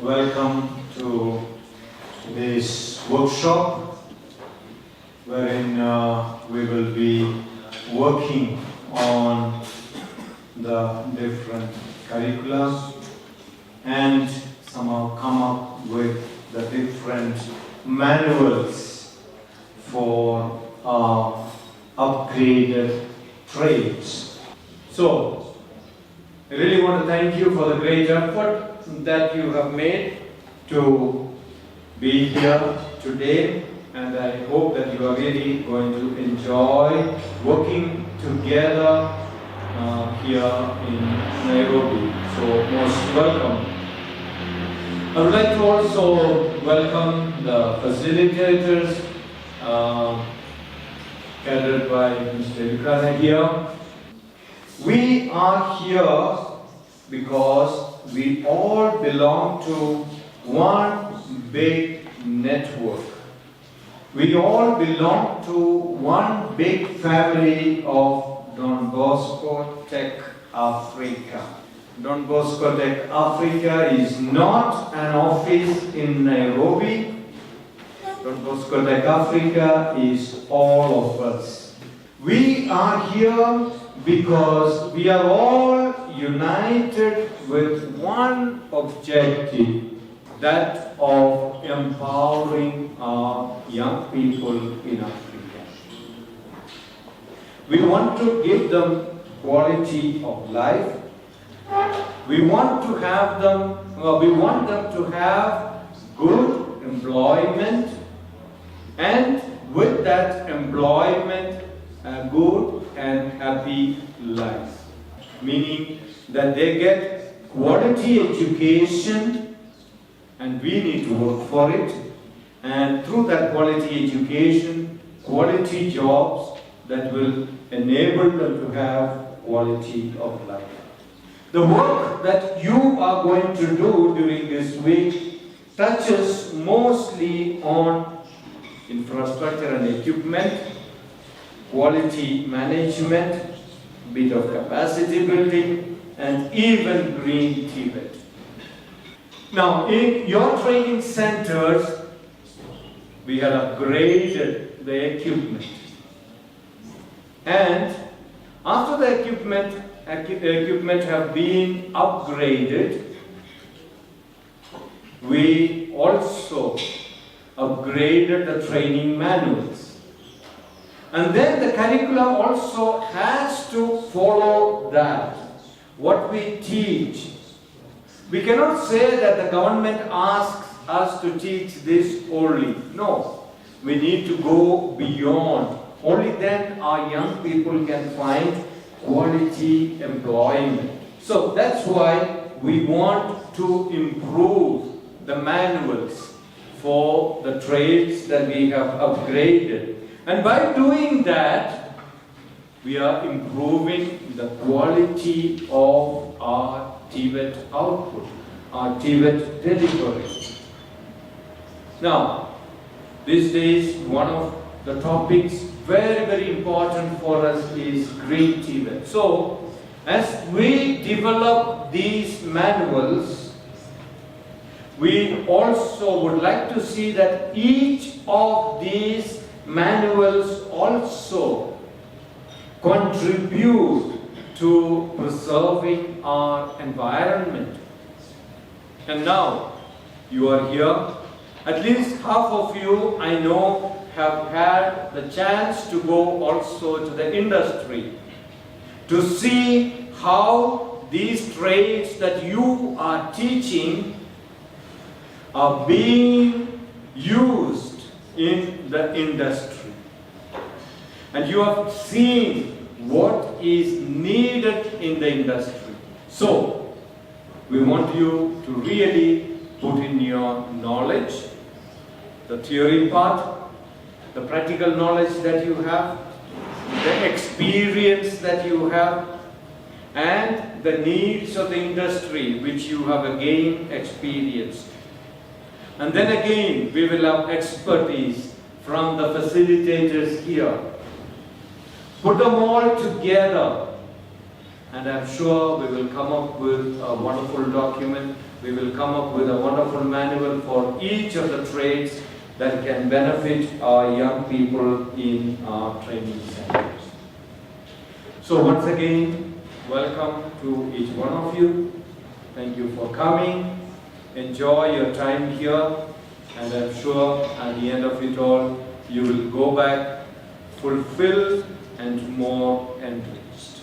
welcome to this workshop wherein we will be working on the different curricula and somehow come up with the different manuals for upgraded trades. So, I really want to thank you for the great effort that you have made to be here today, and I hope that you are really going to enjoy working together here in Nairobi. So, most welcome. I would like to also welcome the facilitators gathered by Mr. Yukana here. We are here because we all belong to one big network. We all belong to one big family of Don Bosco TVET Africa. Don Bosco TVET Africa is not an office in Nairobi. Don Bosco TVET Africa is all of us. We are here because we are all united with one objective, that of empowering our young people in Africa. We want to give them quality of life. We want them to have good employment, and with that employment, a good and happy life. Meaning that they get quality education, and we need to work for it, and through that quality education, quality jobs that will enable them to have quality of life. The work that you are going to do during this week touches mostly on infrastructure and equipment, quality management, bit of capacity building, and even green TVET. Now, in your training centers, we have upgraded the equipment. And after the equipment have been upgraded, we also upgraded the training manuals. And then the curricula also has to follow that, what we teach. We cannot say that the government asks us to teach this only. No, we need to go beyond. Only then our young people can find quality employment. So that's why we want to improve the manuals for the trades that we have upgraded. And by doing that, we are improving the quality of our TVET output, our TVET delivery. Now, these days, one of the topics very, very important for us is green TVET. So, as we develop these manuals, we also would like to see that each of these manuals also contribute to preserving our environment. And now, you are here. At least half of you, I know, have had the chance to go also to the industry to see how these trades that you are teaching are being used in the industry. And you have seen what is needed in the industry. So, we want you to really put in your knowledge, the theory part, the practical knowledge that you have, the experience that you have, and the needs of the industry which you have again experienced. And then again, we will have expertise from the facilitators here. Put them all together and I'm sure we will come up with a wonderful document. We will come up with a wonderful manual for each of the trades that can benefit our young people in our training centers. So once again, welcome to each one of you. Thank you for coming. Enjoy your time here, and I'm sure at the end of it all, you will go back fulfilled and more enriched.